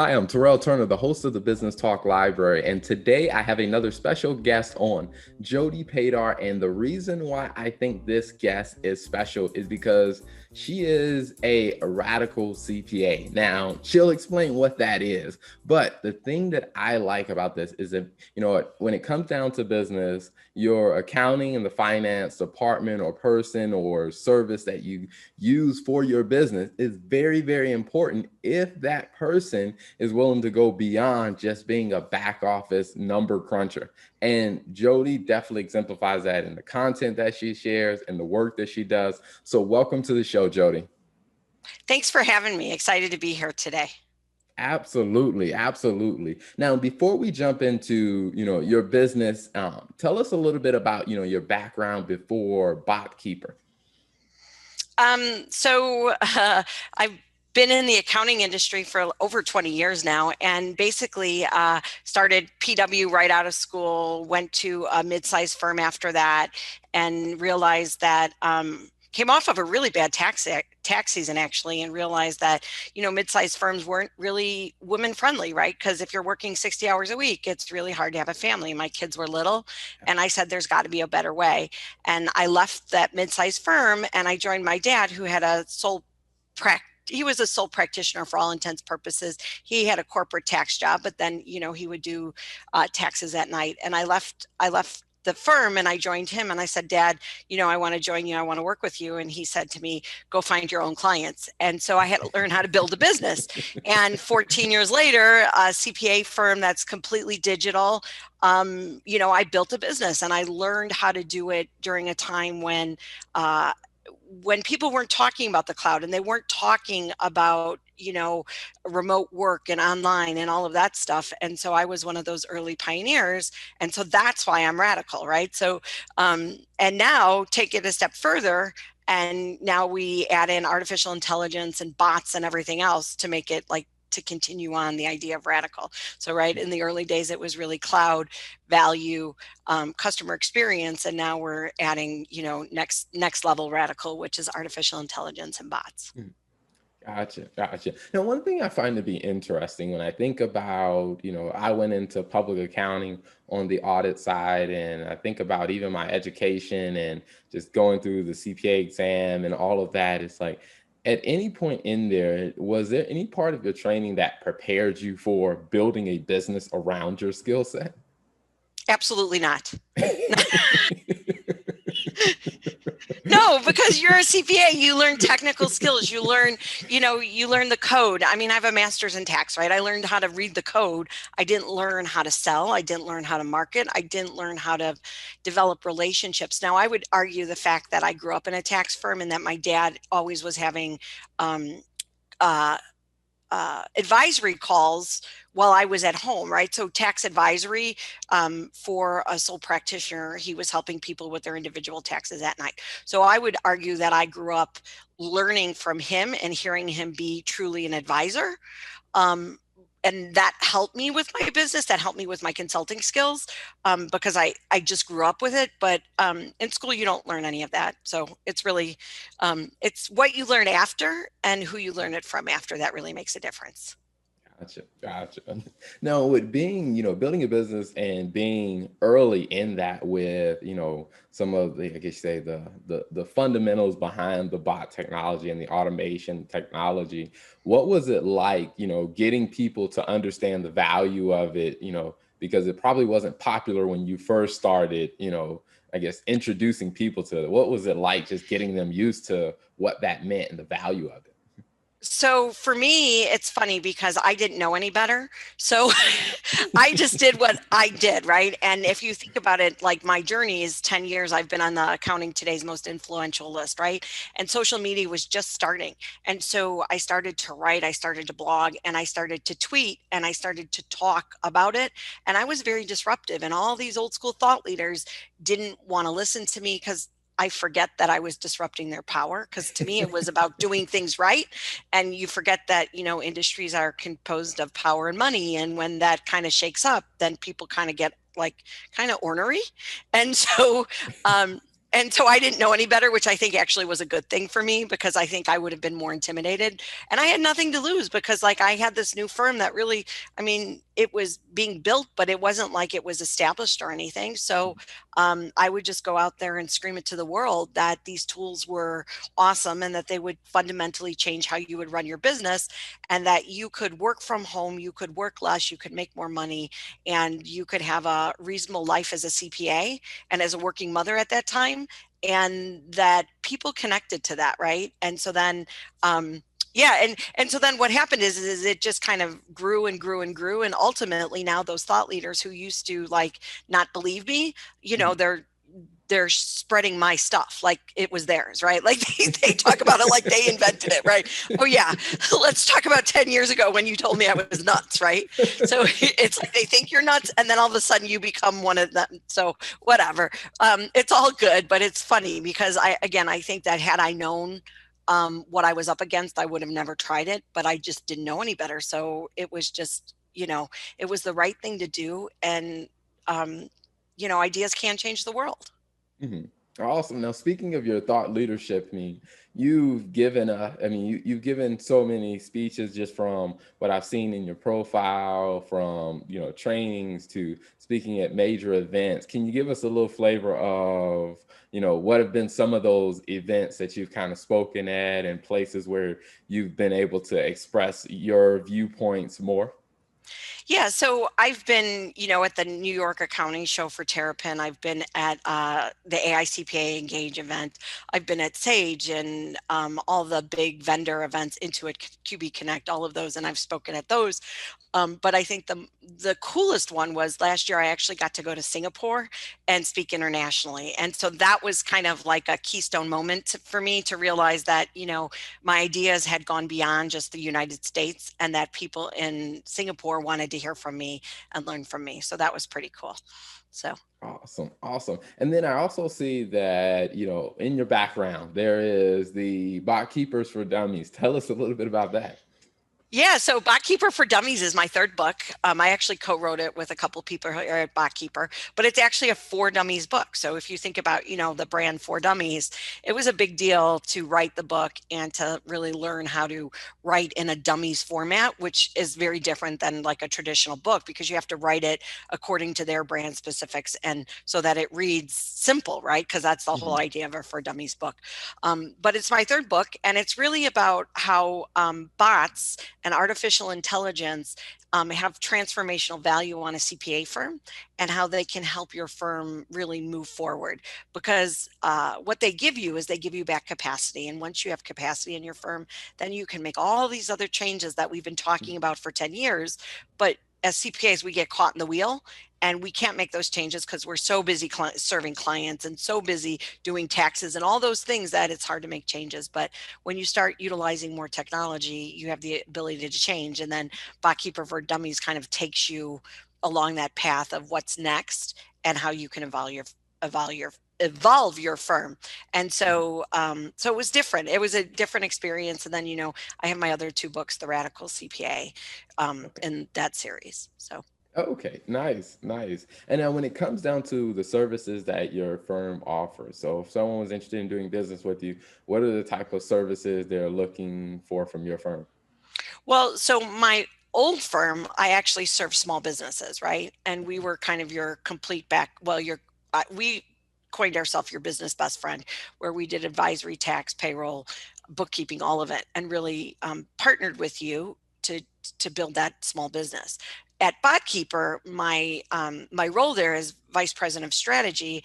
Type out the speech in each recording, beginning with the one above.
Hi, I'm Terrell Turner, the host of the Business Talk Library, and today I have another special guest on, Jody Padar. And the reason why I think this guest is special is because she is a radical CPA. Now, she'll explain what that is, but the thing that I like about this is that, when it comes down to business, your accounting and the finance department or person or service that you use for your business is very, very important if that person is willing to go beyond just being a back office number cruncher. And Jody definitely exemplifies that in the content that she shares and the work that she does. So welcome to the show, Jody. Thanks for having me. Excited to be here today. Absolutely, absolutely. Now, before we jump into, your business, tell us a little bit about, your background before Botkeeper. I've been in the accounting industry for over 20 years now, and basically started PW right out of school, went to a mid-sized firm after that, and realized that came off of a really bad tax season actually, and realized that mid-sized firms weren't really women friendly, right? Because if you're working 60 hours a week, it's really hard to have a family. My kids were little, and I said there's got to be a better way. And I left that mid-sized firm and I joined my dad, who had a he was a sole practitioner for all intents purposes. He had a corporate tax job, but then he would do taxes at night. And I left the firm and I joined him, and I said, Dad, I want to join you. I want to work with you. And he said to me, go find your own clients. And so I had to learn how to build a business. And 14 years later, a CPA firm that's completely digital, I built a business, and I learned how to do it during a time when people weren't talking about the cloud, and they weren't talking about remote work and online and all of that stuff. And so I was one of those early pioneers, and so that's why I'm radical, right? So and now take it a step further, and now we add in artificial intelligence and bots and everything else to make it to continue on the idea of radical. So right in the early days, it was really cloud, value, customer experience, and now we're adding next level radical, which is artificial intelligence and bots. Gotcha. Now, one thing I find to be interesting when I think about, I went into public accounting on the audit side, and I think about even my education and just going through the CPA exam and all of that. It's like, at any point in there, was there any part of your training that prepared you for building a business around your skill set? Absolutely not. No, because you're a CPA, you learn technical skills, you learn the code. I mean, I have a master's in tax, right? I learned how to read the code. I didn't learn how to sell. I didn't learn how to market. I didn't learn how to develop relationships. Now, I would argue the fact that I grew up in a tax firm and that my dad always was having uh, advisory calls while I was at home, right? So tax advisory for a sole practitioner, he was helping people with their individual taxes at night. So I would argue that I grew up learning from him and hearing him be truly an advisor. And that helped me with my business, that helped me with my consulting skills, because I just grew up with it. But in school, you don't learn any of that. So it's really, it's what you learn after and who you learn it from after that really makes a difference. Gotcha. Now, with being, building a business and being early in that with, some of the, I guess you say the fundamentals behind the bot technology and the automation technology, what was it like, getting people to understand the value of it, because it probably wasn't popular when you first started, I guess, introducing people to it. What was it like just getting them used to what that meant and the value of it? So for me, it's funny because I didn't know any better. So I just did what I did, right? And if you think about it, like my journey is 10 years, I've been on the Accounting Today's most influential list, right? And social media was just starting. And so I started to write, I started to blog, and I started to tweet, and I started to talk about it. And I was very disruptive. And all these old school thought leaders didn't want to listen to me because I forget that I was disrupting their power, because to me it was about doing things right. And you forget that, industries are composed of power and money. And when that kind of shakes up, then people kind of get kind of ornery. And so And so I didn't know any better, which I think actually was a good thing for me because I think I would have been more intimidated. And I had nothing to lose because, like, I had this new firm that really, I mean, it was being built, but it wasn't like it was established or anything. So I would just go out there and scream it to the world that these tools were awesome and that they would fundamentally change how you would run your business, and that you could work from home, you could work less, you could make more money, and you could have a reasonable life as a CPA and as a working mother at that time, and that people connected to that, right? And so then yeah, and so then what happened is it just kind of grew and grew and grew, and ultimately now those thought leaders who used to like not believe me, you know, Mhm. they're spreading my stuff like it was theirs, right? Like they talk about it like they invented it, right? Oh yeah, let's talk about 10 years ago when you told me I was nuts, right? So it's like they think you're nuts, and then all of a sudden you become one of them. So whatever. It's all good, but it's funny because I think that had I known what I was up against, I would have never tried it, but I just didn't know any better. So it was just, it was the right thing to do. And, um, ideas can change the world. Mhm. Awesome. Now, speaking of your thought leadership, you've given you've given so many speeches just from what I've seen in your profile, from trainings to speaking at major events. Can you give us a little flavor of what have been some of those events that you've kind of spoken at and places where you've been able to express your viewpoints more? Yeah, so I've been, at the New York Accounting Show for Terrapin. I've been at the AICPA Engage event. I've been at Sage and all the big vendor events, Intuit, QB Connect, all of those, and I've spoken at those. But I think the coolest one was last year. I actually got to go to Singapore and speak internationally, and so that was kind of like a keystone moment for me to realize that my ideas had gone beyond just the United States, and that people in Singapore wanted to hear from me and learn from me. So that was pretty cool. So. Awesome, awesome. And then I also see that, in your background, there is the Botkeepers for Dummies. Tell us a little bit about that. Yeah, so Botkeeper for Dummies is my third book. I actually co-wrote it with a couple people here at Botkeeper, but it's actually a For Dummies book. So if you think about, the brand For Dummies, it was a big deal to write the book and to really learn how to write in a dummies format, which is very different than like a traditional book because you have to write it according to their brand specifics and so that it reads simple, right? Because that's the whole Mhm. idea of a For Dummies book. But it's my third book, and it's really about how bots and artificial intelligence have transformational value on a CPA firm and how they can help your firm really move forward. Because what they give you is they give you back capacity. And once you have capacity in your firm, then you can make all these other changes that we've been talking about for 10 years. But as CPAs, we get caught in the wheel and we can't make those changes because we're so busy serving clients and so busy doing taxes and all those things that it's hard to make changes. But when you start utilizing more technology, you have the ability to change. And then Botkeeper for Dummies kind of takes you along that path of what's next and how you can evolve your evolve your firm. And Mhm. so it was different. It was a different experience. And then I have my other two books, The Radical CPA, Okay. in that series. So. Okay, nice, nice. And now when it comes down to the services that your firm offers, so if someone was interested in doing business with you, what are the type of services they're looking for from your firm? Well, so my old firm, I actually served small businesses, right? And we were kind of your complete we coined ourselves your business best friend, where we did advisory, tax, payroll, bookkeeping, all of it, and really partnered with you to to build that small business. At Botkeeper, my role there is vice president of strategy.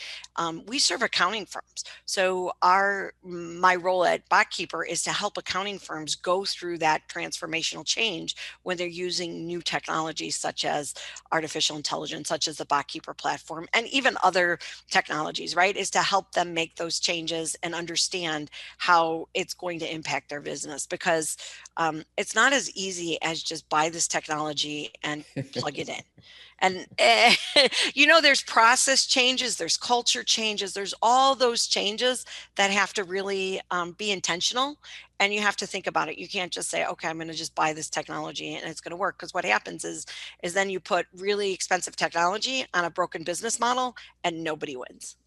We serve accounting firms, so our my role at Botkeeper is to help accounting firms go through that transformational change when they're using new technologies such as artificial intelligence, such as the Botkeeper platform, and even other technologies, right? Is to help them make those changes and understand how it's going to impact their business because it's not as easy as just buy this technology and plug it in. And there's process changes, there's culture changes, there's all those changes that have to really be intentional. And you have to think about it. You can't just say, okay, I'm going to just buy this technology and it's going to work. Because what happens is then you put really expensive technology on a broken business model and nobody wins.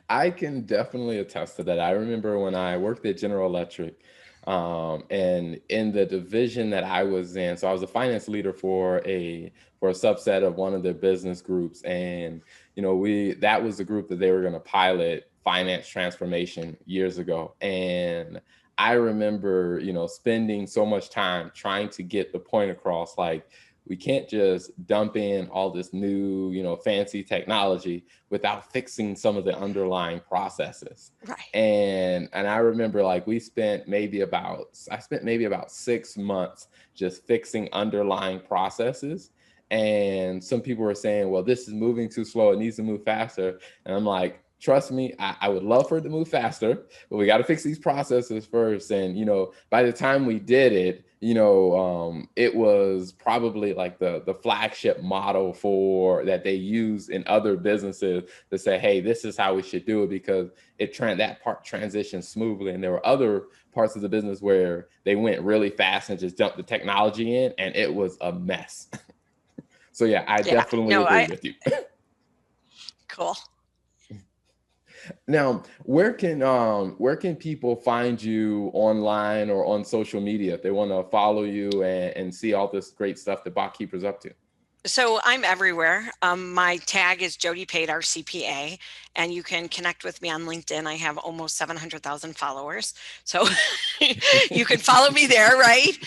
I can definitely attest to that. I remember when I worked at General Electric, and in the division that I was in, so I was a finance leader for a subset of one of their business groups, and we that was the group that they were going to pilot finance transformation years ago, and I remember spending so much time trying to get the point across, like we can't just dump in all this new fancy technology without fixing some of the underlying processes. Right. And I remember, like, I spent maybe about 6 months just fixing underlying processes. And some people were saying, well, this is moving too slow, it needs to move faster. And I'm like, trust me, I would love for it to move faster, but we got to fix these processes first. And by the time we did it, it was probably like the flagship model for that they use in other businesses to say, hey, this is how we should do it, because that part transitioned smoothly. And there were other parts of the business where they went really fast and just dumped the technology in, and it was a mess. So yeah, I Yeah. definitely No, agree with you. cool. Now, where can people find you online or on social media if they want to follow you and see all this great stuff that Botkeeper's up to? So I'm everywhere. My tag is Jody Padar CPA, and you can connect with me on LinkedIn. I have almost 700,000 followers, so you can follow me there, right?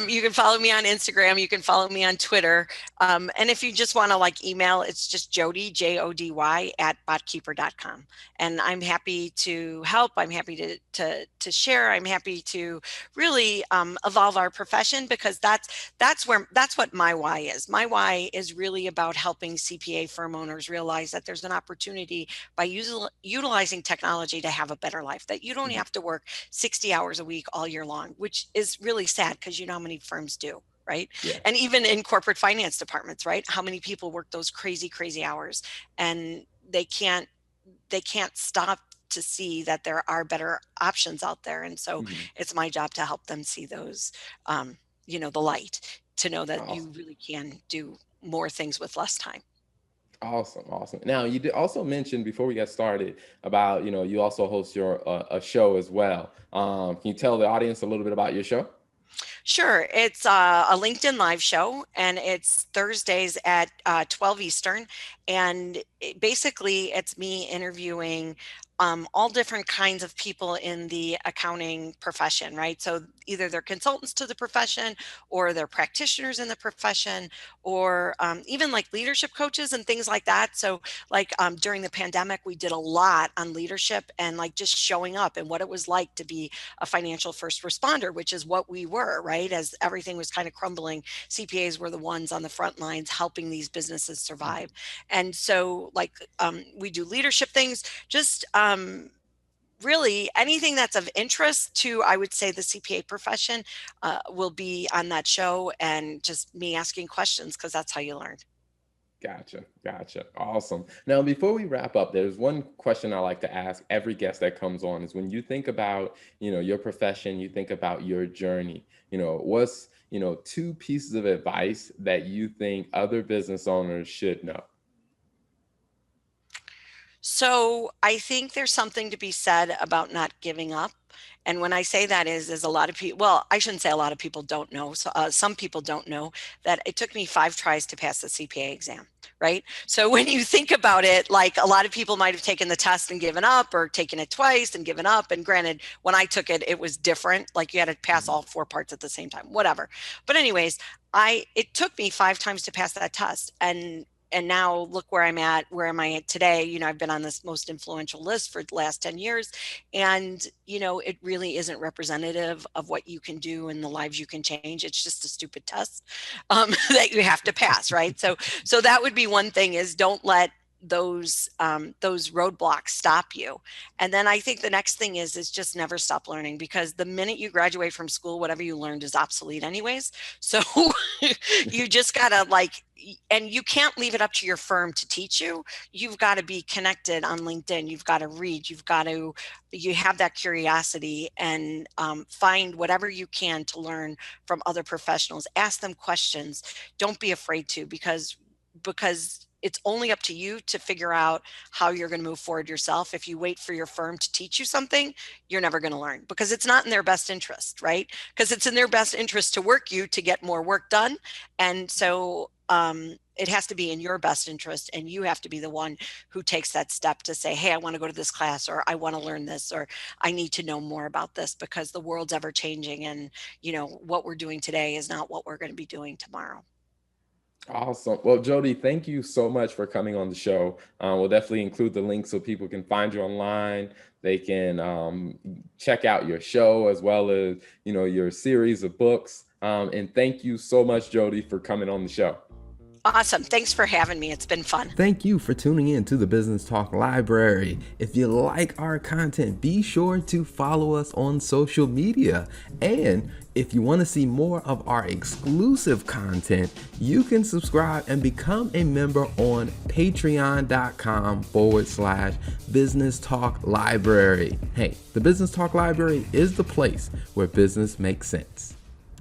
You can follow me on Instagram. You can follow me on Twitter, and if you just want to like email, it's just Jody Jody at botkeeper.com, and I'm happy to help. I'm happy to share. I'm happy to really evolve our profession, because that's what my why is. My why is really about helping CPA firm owners realize that there's an opportunity by utilizing technology to have a better life, that you don't Mhm. have to work 60 hours a week all year long, which is really sad because you know how many firms do. Right. Yeah. And even in corporate finance departments, right? How many people work those crazy, crazy hours, and they can't stop to see that there are better options out there. And so Mhm. it's my job to help them see those, the light, to know that you Awesome. really can do more things with less time. Awesome. Awesome. Now, you did also mention before we got started about, you also host your a show as well. Can you tell the audience a little bit about your show? Sure. It's a LinkedIn live show, and it's Thursdays at 12 Eastern. And basically, it's me interviewing all different kinds of people in the accounting profession, right? So either they're consultants to the profession, or they're practitioners in the profession, or even like leadership coaches and things like that. So, like during the pandemic, we did a lot on leadership and like just showing up and what it was like to be a financial first responder, which is what we were, right? As everything was kind of crumbling, CPAs were the ones on the front lines helping these businesses Mhm. survive. And so, like, we do leadership things, just really anything that's of interest to, I would say, the CPA profession will be on that show, and just me asking questions, because that's how you learn. Gotcha. Gotcha. Awesome. Now, before we wrap up, there's one question I like to ask every guest that comes on is when you think about, your profession, you think about your journey, what's, two pieces of advice that you think other business owners should know? So I think there's something to be said about not giving up. And when I say that is a lot of people, well, I shouldn't say a lot of people don't know. So, some people don't know that it took me 5 tries to pass the CPA exam, right? So when you think about it, like a lot of people might have taken the test and given up, or taken it twice and given up. And granted, when I took it, it was different. Like you had to pass Mhm. all 4 parts at the same time, whatever. But anyways, it took me 5 times to pass that test. And now look where I'm at. Where am I at today? I've been on this most influential list for the last 10 years. And, it really isn't representative of what you can do and the lives you can change. It's just a stupid test that you have to pass, right? So that would be one thing, is don't let those roadblocks stop you. And then I think the next thing is just never stop learning, because the minute you graduate from school, whatever you learned is obsolete anyways. So you just gotta like, and you can't leave it up to your firm to teach you. You've got to be connected on LinkedIn. You've got to read. You have that curiosity, and find whatever you can to learn from other professionals. Ask them questions. Don't be afraid to, because it's only up to you to figure out how you're going to move forward yourself. If you wait for your firm to teach you something, you're never going to learn, because it's not in their best interest, right? Because it's in their best interest to work you to get more work done. And so it has to be in your best interest, and you have to be the one who takes that step to say, hey, I want to go to this class, or I want to learn this, or I need to know more about this, because the world's ever changing, and what we're doing today is not what we're going to be doing tomorrow. Awesome. Well, Jody, thank you so much for coming on the show. We'll definitely include the link so people can find you online. They can check out your show, as well as, your series of books. And thank you so much, Jody, for coming on the show. Awesome. Thanks for having me. It's been fun. Thank you for tuning in to the Business Talk Library. If you like our content, be sure to follow us on social media. And if you want to see more of our exclusive content, you can subscribe and become a member on patreon.com/Business Talk Library. Hey, the Business Talk Library is the place where business makes sense.